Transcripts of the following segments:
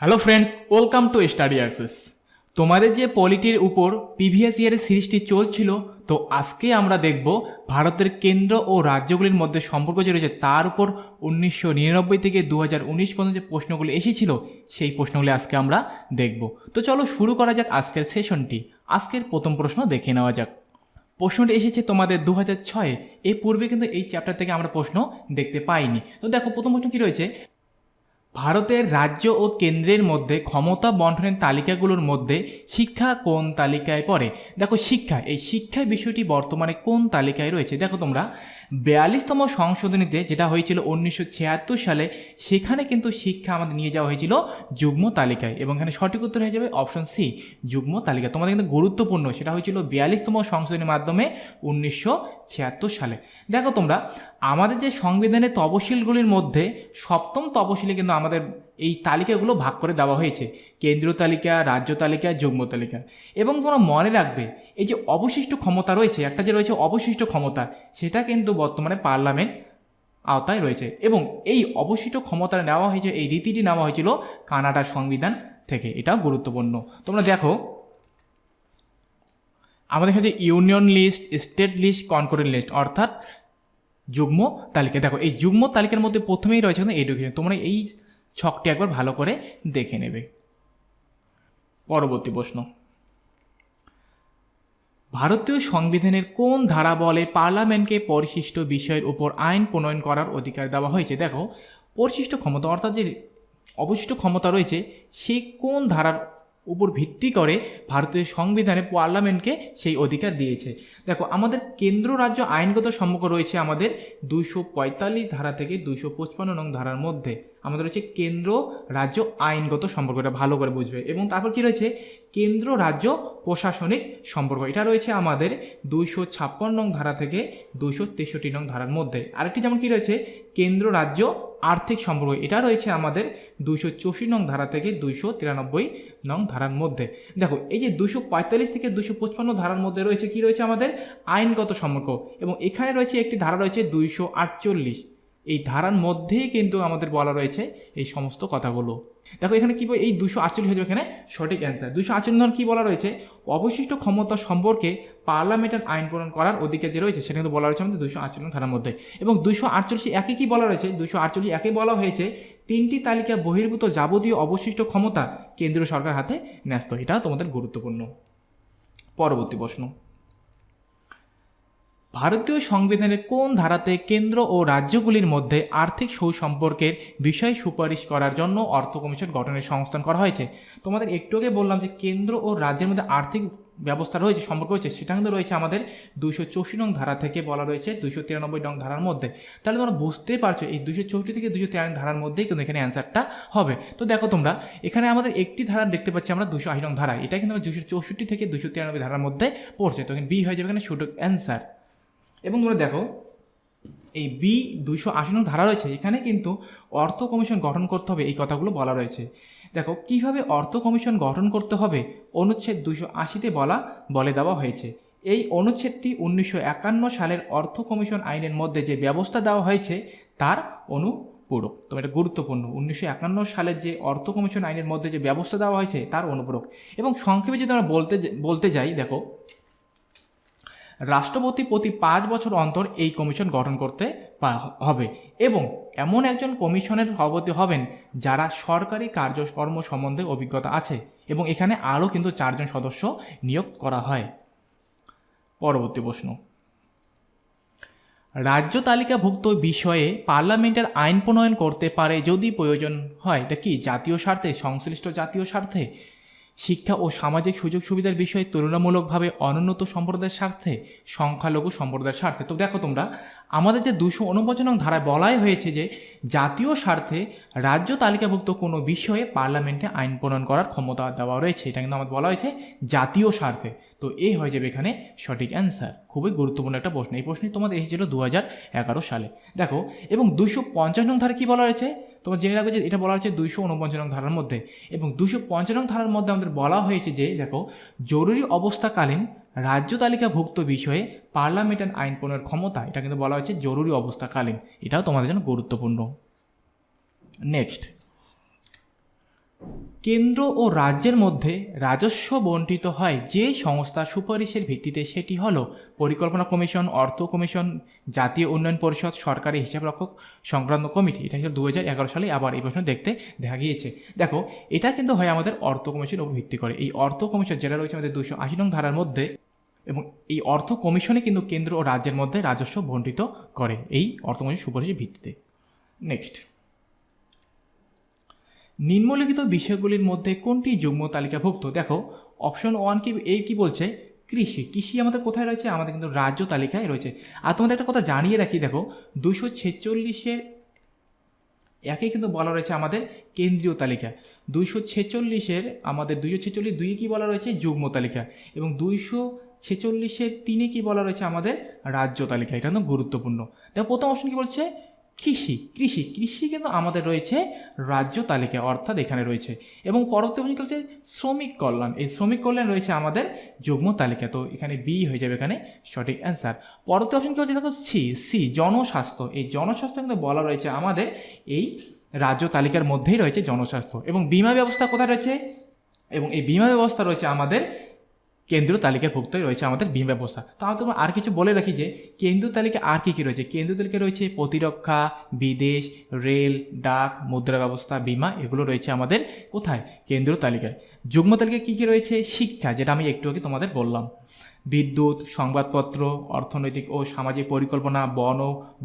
Hello friends, welcome to study access. তোমাদের যে পলিটির উপর প্রিভিয়াস ইয়ারের সিরিজটি চলছিল, তো আজকে আমরা দেখব ভারতের কেন্দ্র ও রাজ্যগুলির মধ্যে সম্পর্ক যে রয়েছে তার উপর 1999 থেকে 2019 পর্যন্ত যে প্রশ্নগুলি এসেছিল সেই প্রশ্নগুলি আজকে আমরা দেখব। তো চলো শুরু করা যাক আজকের সেশনটি। আজকের প্রথম প্রশ্ন দেখে নেওয়া যাক। প্রশ্নটি এসেছে তোমাদের 2006। এর পূর্বে কিন্তু এই চ্যাপ্টার থেকে আমরা প্রশ্ন দেখতে পাইনি। তো দেখো প্রথম প্রশ্ন কী রয়েছে, ভারতের রাজ্য ও কেন্দ্রের মধ্যে ক্ষমতা বন্টনের তালিকাগুলোর মধ্যে শিক্ষা কোন তালিকায় পড়ে? দেখো শিক্ষা, এই শিক্ষা বিষয়টি বর্তমানে কোন তালিকায় রয়েছে? দেখো তোমরা 42তম সংশোধনীতে যেটা হয়েছিল 1976 সালে, সেখানে কিন্তু শিক্ষা আমাদের নিয়ে যাওয়া হয়েছিল যুগ্ম তালিকায়, এবং এখানে সঠিক উত্তর হয়ে যাবে অপশন সি, যুগ্ম তালিকা। তোমাদের কিন্তু গুরুত্বপূর্ণ, সেটা হয়েছিল 42তম সংশোধনীর মাধ্যমে 1976 সালে। দেখো তোমরা আমাদের যে সংবিধানের তফসিলগুলির মধ্যে সপ্তম তফসিলে কিন্তু আমাদের এই তালিকাগুলো ভাগ করে দেওয়া হয়েছে, কেন্দ্রীয় তালিকা, রাজ্য তালিকা, যুগ্ম তালিকা। এবং তোমরা মনে রাখবে এই যে অবশিষ্ট ক্ষমতা রয়েছে, একটা যে রয়েছে অবশিষ্ট ক্ষমতা, সেটা কিন্তু বর্তমানে পার্লামেন্ট আওতায় রয়েছে, এবং এই অবশিষ্ট ক্ষমতা নেওয়া হয়েছে, এই রীতিটি নেওয়া হয়েছিল কানাডার সংবিধান থেকে। এটাও গুরুত্বপূর্ণ। তোমরা দেখো আমাদের কাছে union list, state list, concurrent list, অর্থাৎ যুগ্ম তালিকা। দেখো এই যুগ্ম তালিকার মধ্যে প্রথমেই রয়েছে কিন্তু এডুকেশন। তোমরা এই ছকটি একবার ভালো করে দেখে নেবে। পরবর্তী প্রশ্ন, ভারতীয় সংবিধানের কোন ধারা বলে পার্লামেন্টকে পরিশিষ্ট বিষয়ের উপর আইন প্রণয়ন করার অধিকার দেওয়া হয়েছে? দেখো পরিশিষ্ট ক্ষমতা অর্থাৎ যে অবশিষ্ট ক্ষমতা রয়েছে, সে কোন ধারার উপর ভিত্তি করে ভারতীয় সংবিধানে পার্লামেন্টকে সেই অধিকার দিয়েছে? দেখো আমাদের কেন্দ্র রাজ্য আইনগত সম্পর্ক রয়েছে আমাদের 245 ধারা থেকে 255 নং ধারার মধ্যে। আমাদের রয়েছে কেন্দ্র রাজ্য আইনগত সম্পর্ক, এটা ভালো করে বুঝবে। এবং তারপর কি রয়েছে, কেন্দ্র রাজ্য প্রশাসনিক সম্পর্ক, এটা রয়েছে আমাদের 256 নং ধারা থেকে 263 নং ধারার মধ্যে। আরেকটি যেমন কি রয়েছে, কেন্দ্র রাজ্য আর্থিক সম্পর্ক, এটা রয়েছে আমাদের 264 নং ধারা থেকে 293 নং ধারার মধ্যে। দেখো এই যে 245 থেকে 255 ধারার মধ্যে রয়েছে কি রয়েছে আমাদের আইনগত সম্পর্ক, এবং এখানে রয়েছে একটি ধারা রয়েছে 248। এই ধারার মধ্যেই কিন্তু আমাদের বলা রয়েছে এই সমস্ত কথাগুলো। দেখো এখানে কি এই 248 হয়ে যাবে এখানে সঠিক অ্যান্সার। 248 নম্বর কি বলা রয়েছে, অবশিষ্ট ক্ষমতা সম্পর্কে পার্লামেন্টের আইন প্রণয়ন করার অধিকার যে রয়েছে সেটা কিন্তু বলা রয়েছে আমাদের 248 ধারার মধ্যে। এবং 248 একে কি বলা রয়েছে, 248 একে বলা হয়েছে তিনটি তালিকা বহির্ভূত যাবতীয় অবশিষ্ট ক্ষমতা কেন্দ্রীয় সরকার হাতে ন্যস্ত। এটা তোমাদের গুরুত্বপূর্ণ। পরবর্তী প্রশ্ন, ভারতীয় সংবিধানের কোন ধারাতে কেন্দ্র ও রাজ্যগুলির মধ্যে আর্থিক সুসম্পর্কের বিষয় সুপারিশ করার জন্য অর্থ কমিশন গঠনের সংস্থান করা হয়েছে? তোমাদের একটু আগে বললাম যে কেন্দ্র ও রাজ্যের মধ্যে আর্থিক ব্যবস্থা রয়েছে, সম্পর্ক রয়েছে, সেটা কিন্তু রয়েছে আমাদের 264 নং ধারা থেকে বলা রয়েছে 293 নং ধারার মধ্যে। তাহলে তোমরা বুঝতেই পারছো এই 264 থেকে 293 ধারার মধ্যেই কিন্তু এখানে অ্যান্সারটা হবে। তো দেখো তোমরা এখানে আমাদের একটি ধারা দেখতে পাচ্ছি আমরা 280 নং ধারা, এটা কিন্তু 264 থেকে 293 ধারার মধ্যে পড়ছে। তো এখানে বি হয়ে যাবে এখানে সঠিক অ্যান্সার। এবং তোমরা দেখো এই বি 280 নং ধারা রয়েছে, এখানে কিন্তু অর্থ কমিশন গঠন করতে হবে, এই কথাগুলো বলা রয়েছে। দেখো কিভাবে অর্থ কমিশন গঠন করতে হবে অনুচ্ছেদ 280-তে বলে দেওয়া হয়েছে। এই অনুচ্ছেদটি 1951 সালের অর্থ কমিশন আইনের মধ্যে যে ব্যবস্থা দেওয়া হয়েছে তার অনুপূরক। তো এটা গুরুত্বপূর্ণ, 1951 সালের যে অর্থ কমিশন আইনের মধ্যে যে ব্যবস্থা দেওয়া হয়েছে তার অনুপূরক। এবং সংক্ষেপে যদি আমরা বলতে যাই, দেখো রাষ্ট্রপতি প্রতি 5 বছর অন্তর এই কমিশন গঠন করতে হবে, এবং এমন একজন কমিশনের সভাপতি হবেন যারা সরকারি কার্যকর্ম সম্বন্ধে অভিজ্ঞতা আছে, এবং এখানে আরও কিন্তু 4 জন সদস্য নিয়োগ করা হয়। পরবর্তী প্রশ্ন, রাজ্য তালিকাভুক্ত বিষয়ে পার্লামেন্টের আইন প্রণয়ন করতে পারে যদি প্রয়োজন হয়। এটা কি জাতীয় স্বার্থে, সংশ্লিষ্ট জাতীয় স্বার্থে, শিক্ষা ও সামাজিক সুযোগ সুবিধার বিষয়ে তুলনামূলকভাবে অনুন্নত সম্প্রদায়ের স্বার্থে, সংখ্যালঘু সম্প্রদায়ের স্বার্থে? তো দেখো তোমরা আমাদের যে 249 নং ধারায় বলাই হয়েছে যে জাতীয় স্বার্থে রাজ্য তালিকাভুক্ত কোনো বিষয়ে পার্লামেন্টে আইন প্রণয়ন করার ক্ষমতা দেওয়া রয়েছে, এটা কিন্তু আমাদের বলা হয়েছে জাতীয় স্বার্থে। তো এই হয়ে যাবে এখানে সঠিক অ্যান্সার। খুবই গুরুত্বপূর্ণ একটা প্রশ্ন, এই প্রশ্নটি তোমাদের এসেছিল 2011 সালে। দেখো এবং 250 নং ধারা কী বলা হয়েছে, তোমরা জেনে রাখবে যে এটা বলা হয়েছে 249 নং ধারার মধ্যে। এবং 250 নং ধারার মধ্যে আমাদের বলা হয়েছে যে দেখো জরুরি অবস্থাকালীন রাজ্য তালিকাভুক্ত বিষয়ে পার্লামেন্টের আইন প্রণয়নের ক্ষমতা, এটা কিন্তু বলা হয়েছে জরুরি অবস্থাকালীন। এটাও তোমাদের জন্য গুরুত্বপূর্ণ। নেক্সট, কেন্দ্র ও রাজ্যের মধ্যে রাজস্ব বণ্টিত হয় যে সংস্থার সুপারিশের ভিত্তিতে সেটি হলো পরিকল্পনা কমিশন, অর্থ কমিশন, জাতীয় উন্নয়ন পরিষদ, সরকারি হিসাবরক্ষক সংক্রান্ত কমিটি। এটা ছিল 2011 সালে আবার এই প্রশ্ন দেখতে দেখা গিয়েছে। দেখো এটা কিন্তু হয় আমাদের অর্থ কমিশনের উপর ভিত্তি করে। এই অর্থ কমিশন যেটা রয়েছে আমাদের 280 নং ধারার মধ্যে, এবং এই অর্থ কমিশনে কিন্তু কেন্দ্র ও রাজ্যের মধ্যে রাজস্ব বণ্টিত করে এই অর্থ কমিশন সুপারিশের ভিত্তিতে। নেক্সট, নিম্নলিখিত বিষয়গুলির মধ্যে কোনটি যুগ্ম তালিকাভুক্ত? দেখো অপশন 1 কি বলছে, কৃষি। কৃষি আমাদের কোথায় রয়েছে? আমাদের কিন্তু রাজ্য তালিকায় রয়েছে। আর তোমাদের একটা কথা জানিয়ে রাখি, দেখো 246-এর একে কিন্তু বলা রয়েছে আমাদের কেন্দ্রীয় তালিকা, 246-এর আমাদের 246 কি বলা রয়েছে? যুগ্ম তালিকা, এবং 246-এর 3 কি বলা রয়েছে? আমাদের রাজ্য তালিকা। এটা কিন্তু গুরুত্বপূর্ণ। দেখো প্রথম অপশন কি বলছে? কৃষি কিন্তু আমাদের রয়েছে রাজ্য তালিকায়, অর্থাৎ এখানে রয়েছে। এবং পরবর্তী অপশন কি হচ্ছে? শ্রমিক কল্যাণ। এই শ্রমিক কল্যাণ রয়েছে আমাদের যুগ্ম তালিকা, তো এখানে বি হয়ে যাবে এখানে সঠিক অ্যান্সার। পরবর্তী অপশন কি হচ্ছে? দেখো সি জনস্বাস্থ্য। এই জনস্বাস্থ্য কিন্তু বলা রয়েছে আমাদের এই রাজ্য তালিকার মধ্যেই রয়েছে জনস্বাস্থ্য। এবং বীমা ব্যবস্থা কোথায় রয়েছে? এবং এই বীমা ব্যবস্থা রয়েছে আমাদের কেন্দ্রীয় তালিকাভুক্তই রয়েছে আমাদের বীমা ব্যবস্থা। তো আমি তোমার আর কিছু বলে রাখি যে কেন্দ্রীয় তালিকা আর কী রয়েছে। কেন্দ্রীয় তালিকায় রয়েছে প্রতিরক্ষা, বিদেশ, রেল, ডাক, মুদ্রা ব্যবস্থা, বীমা, এগুলো রয়েছে আমাদের কোথায়? কেন্দ্রীয় তালিকায়। যুগ্ম তালিকায় কী রয়েছে? শিক্ষা, যেটা আমি একটু আগে তোমাদের বললাম, বিদ্যুৎ, সংবাদপত্র, অর্থনৈতিক ও সামাজিক পরিকল্পনা,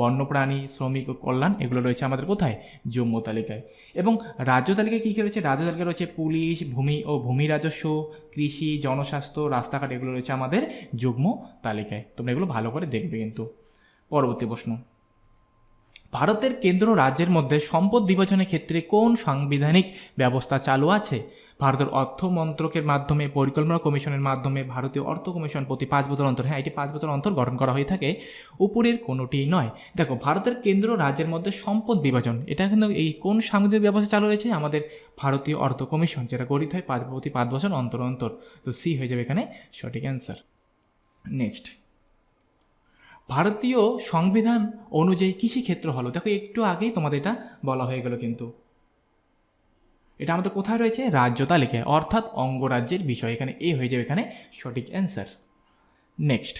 বন্যপ্রাণী, শ্রমিক ও কল্যাণ, এগুলো রয়েছে আমাদের কোথায়? যুগ্ম তালিকায়। এবং রাজ্য তালিকায় কী রয়েছে? রাজ্য তালিকায় রয়েছে পুলিশ, ভূমি ও ভূমি রাজস্ব, কৃষি, জনস্বাস্থ্য, রাস্তাঘাট, এগুলো রয়েছে আমাদের যুগ্ম তালিকায়। তোমরা এগুলো ভালো করে দেখবে কিন্তু। পরবর্তী প্রশ্ন, ভারতের কেন্দ্র রাজ্যের মধ্যে সম্পদ বিভাজনের ক্ষেত্রে কোন সাংবিধানিক ব্যবস্থা চালু আছে? ভারতের অর্থ মন্ত্রকের মাধ্যমে, পরিকল্পনা কমিশনের মাধ্যমে, ভারতীয় অর্থ কমিশন প্রতি 5 বছর অন্তর, হ্যাঁ এটি 5 বছর অন্তর গঠন করা হয়ে থাকে, উপরের কোনোটিই নয়। দেখো ভারতের কেন্দ্র রাজ্যের মধ্যে সম্পদ বিভাজন, এটা কিন্তু এই কোন সাংবিধানিক ব্যবস্থা চালু রয়েছে? আমাদের ভারতীয় অর্থ কমিশন, যেটা গঠিত হয় প্রতি 5 বছর অন্তর অন্তর। তো সি হয়ে যাবে এখানে সঠিক অ্যান্সার। নেক্সট, ভারতীয় সংবিধান অনুযায়ী কৃষিক্ষেত্র হলো, দেখো একটু আগেই তোমাদের এটা বলা হয়ে গেল, কিন্তু এটা আমাদের কোথায় রয়েছে? রাজ্য তালিকায়, অর্থাৎ অঙ্গরাজ্যের বিষয়। এখানে এ হয়ে যাবে এখানে সঠিক অ্যান্সার। নেক্সট,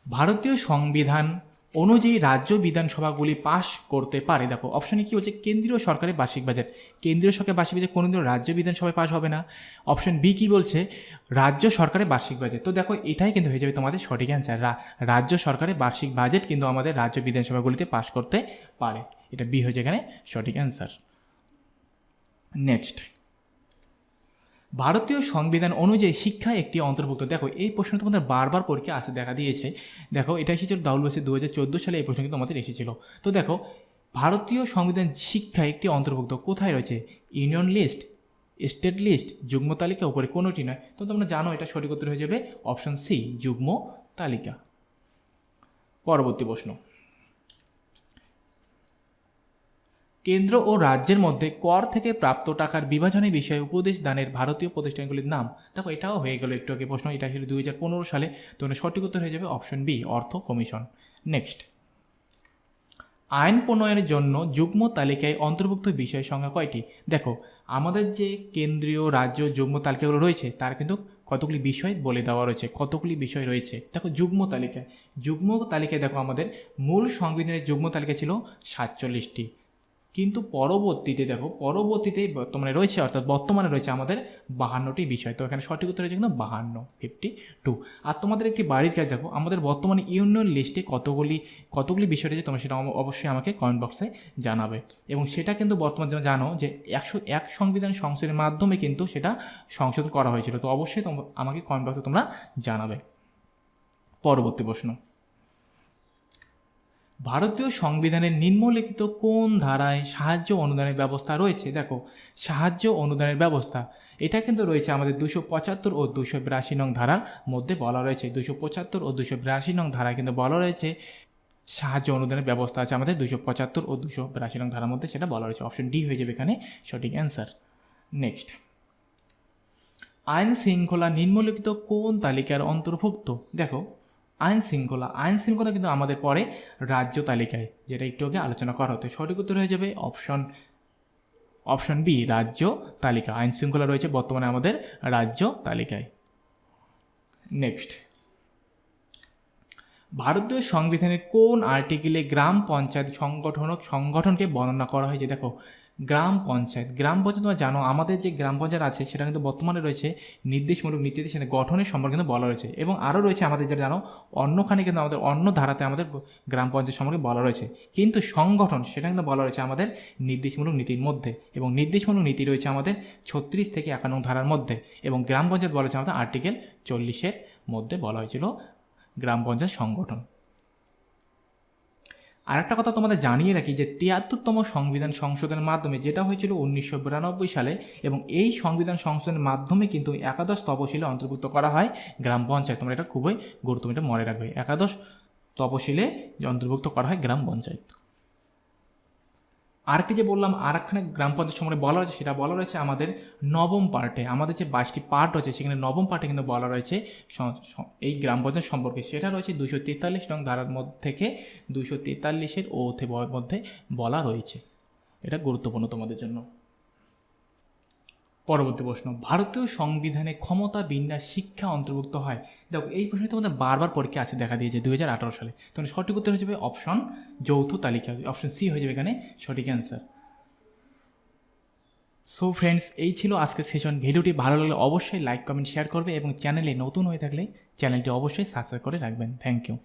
ভারতীয় সংবিধান অনুযায়ী রাজ্য বিধানসভাগুলি পাশ করতে পারে। দেখো অপশনে কি বলছে? কেন্দ্রীয় সরকারের বার্ষিক বাজেট। কেন্দ্রীয় সরকারের বার্ষিক বাজেট কোনোদিনও রাজ্য বিধানসভায় পাশ হবে না। অপশন বি কি বলছে? রাজ্য সরকারের বার্ষিক বাজেট। তো দেখো এটাই কিন্তু হয়ে যাবে তোমাদের সঠিক অ্যান্সার। রাজ্য সরকারের বার্ষিক বাজেট কিন্তু আমাদের রাজ্য বিধানসভাগুলিতে পাশ করতে পারে। এটা বি হয়ে যায় এখানে সঠিক অ্যান্সার। নেক্সট, ভারতীয় সংবিধান অনুযায়ী শিক্ষা একটি অন্তর্ভুক্ত। দেখো এই প্রশ্ন তোমাদের বারবার পরীক্ষা আসে দেখা দিয়েছে। দেখো এটা এসেছিল ডাব্লিউবিসি 2014 সালে, এই প্রশ্ন কিন্তু আমাদের এসেছিল। তো দেখো ভারতীয় সংবিধান শিক্ষা একটি অন্তর্ভুক্ত কোথায় রয়েছে? ইউনিয়ন লিস্ট, স্টেট লিস্ট, যুগ্ম তালিকা, উপরে কোনোটি নয়। তো তোমরা জানো এটা সঠিক উত্তর হয়ে যাবে অপশন সি, যুগ্ম তালিকা। পরবর্তী প্রশ্ন, কেন্দ্র ও রাজ্যের মধ্যে কর থেকে প্রাপ্ত টাকার বিভাজনের বিষয়ে উপদেশ দানের ভারতীয় প্রতিষ্ঠানগুলির নাম। দেখো এটাও হয়ে গেল একটু আগে প্রশ্ন, এটা ছিল 2015 সালে। তো সঠিক উত্তর হয়ে যাবে অপশন বি, অর্থ কমিশন। নেক্সট, আইন প্রণয়নের জন্য যুগ্ম তালিকায় অন্তর্ভুক্ত বিষয়ের সংখ্যা কয়টি? দেখো আমাদের যে কেন্দ্রীয় রাজ্য যুগ্ম তালিকাগুলো রয়েছে তার কিন্তু কতগুলি বিষয় বলে দেওয়া রয়েছে, কতগুলি বিষয় রয়েছে। দেখো যুগ্ম তালিকায় দেখো আমাদের মূল সংবিধানের যুগ্ম তালিকা ছিল 47টি, কিন্তু পরবর্তীতে বর্তমানে রয়েছে, অর্থাৎ বর্তমানে রয়েছে আমাদের 52টি বিষয়। তো এখানে সঠিক উত্তর হয়েছে কিন্তু 52। আর তোমাদের একটি বাড়ির কাজ, দেখো আমাদের বর্তমানে ইউনিয়ন লিস্টে কতগুলি বিষয় রয়েছে, তোমরা সেটা অবশ্যই আমাকে কমেন্ট বক্সে জানাবে। এবং সেটা কিন্তু বর্তমানে জানো যে 101 সংবিধান সংশোধনের মাধ্যমে কিন্তু সেটা সংশোধন করা হয়েছিল। তো অবশ্যই আমাকে কমেন্ট বক্সে তোমরা জানাবে। পরবর্তী প্রশ্ন, ভারতীয় সংবিধানের নিম্নলিখিত কোন ধারায় সাহায্য অনুদানের ব্যবস্থা রয়েছে? দেখো সাহায্য অনুদানের ব্যবস্থা এটা কিন্তু রয়েছে আমাদের 275 ও 282 নং ধারার মধ্যে বলা রয়েছে। 275 ও 282 নং ধারায় কিন্তু বলা রয়েছে সাহায্য অনুদানের ব্যবস্থা আছে আমাদের 275 ও 282 নং ধারার মধ্যে, সেটা বলা রয়েছে। অপশন ডি হয়ে যাবে এখানে সঠিক অ্যান্সার। নেক্সট, আইন শৃঙ্খলা নিম্নলিখিত কোন তালিকার অন্তর্ভুক্ত? দেখো আইন শৃঙ্খলা কিন্তু আমাদের পরে রাজ্য তালিকায়, যেটা একটু আগে আলোচনা করা হতো। সঠিক উত্তর হয়ে যাবে অপশন অপশন বি রাজ্য তালিকা, আইন শৃঙ্খলা রয়েছে বর্তমানে আমাদের রাজ্য তালিকায়। নেক্সট, ভারতীয় সংবিধানের কোন আর্টিকেলে গ্রাম পঞ্চায়েত সংগঠনকে বর্ণনা করা হয়েছে? দেখো, গ্রাম পঞ্চায়েত তোমরা জানো আমাদের যে গ্রাম পঞ্চায়েত আছে সেটা কিন্তু বর্তমানে রয়েছে নির্দেশমূলক নীতিতে সেটা গঠনের সম্পর্কে কিন্তু বলা রয়েছে, এবং আরও রয়েছে আমাদের যেটা জানো অন্যখানে কিন্তু আমাদের অন্য ধারাতে আমাদের গ্রাম পঞ্চায়েত সম্পর্কে বলা রয়েছে, কিন্তু সংগঠন সেটা কিন্তু বলা রয়েছে আমাদের নির্দেশমূলক নীতির মধ্যে, এবং নির্দেশমূলক নীতি রয়েছে আমাদের 36 থেকে 51 ধারার মধ্যে, এবং গ্রাম পঞ্চায়েত বলা হয়েছে আমাদের আর্টিকেল 40-এর মধ্যে বলা হয়েছিল গ্রাম পঞ্চায়েত সংগঠন। আর একটা কথা তোমাদের জানিয়ে রাখি যে 73তম সংবিধান সংশোধনের মাধ্যমে, যেটা হয়েছিল 1992 সালে, এবং এই সংবিধান সংশোধনের মাধ্যমে কিন্তু একাদশ তপশিলে অন্তর্ভুক্ত করা হয় গ্রাম পঞ্চায়েত। তোমরা এটা খুবই গুরুত্বপূর্ণ, এটা মনে রাখবে, একাদশ তপশিলে অন্তর্ভুক্ত করা হয় গ্রাম পঞ্চায়েত। আরেকটি যে বললাম আরেকখানে গ্রাম পঞ্চায়েত সম্পর্কে বলা রয়েছে, সেটা বলা রয়েছে আমাদের নবম পার্টে। আমাদের যে 22টি পার্ট রয়েছে সেখানে নবম পার্টে কিন্তু বলা রয়েছে এই গ্রাম পঞ্চায়েত সম্পর্কে, সেটা রয়েছে 243 নং ধারার মধ্যে থেকে 243-এর মধ্যে বলা রয়েছে। এটা গুরুত্বপূর্ণ তোমাদের জন্য। পরবর্তী প্রশ্ন, ভারতীয় সংবিধানে ক্ষমতা বিন্যাস শিক্ষা অন্তর্ভুক্ত হয়? দেখো, এই প্রশ্নটি তোমাদের বারবার পরীক্ষা আছে দেখা দিয়েছে 2018 সালে। তখন সঠিক উত্তর হয়ে যাবে অপশন যৌথ তালিকা, অপশন সি হয়ে যাবে এখানে সঠিক অ্যান্সার। সো ফ্রেন্ডস, এই ছিল আজকের সেশন। ভিডিওটি ভালো লাগলে অবশ্যই লাইক কমেন্ট শেয়ার করবে, এবং চ্যানেলে নতুন হয়ে থাকলে চ্যানেলটি অবশ্যই সাবস্ক্রাইব করে রাখবেন। Thank you.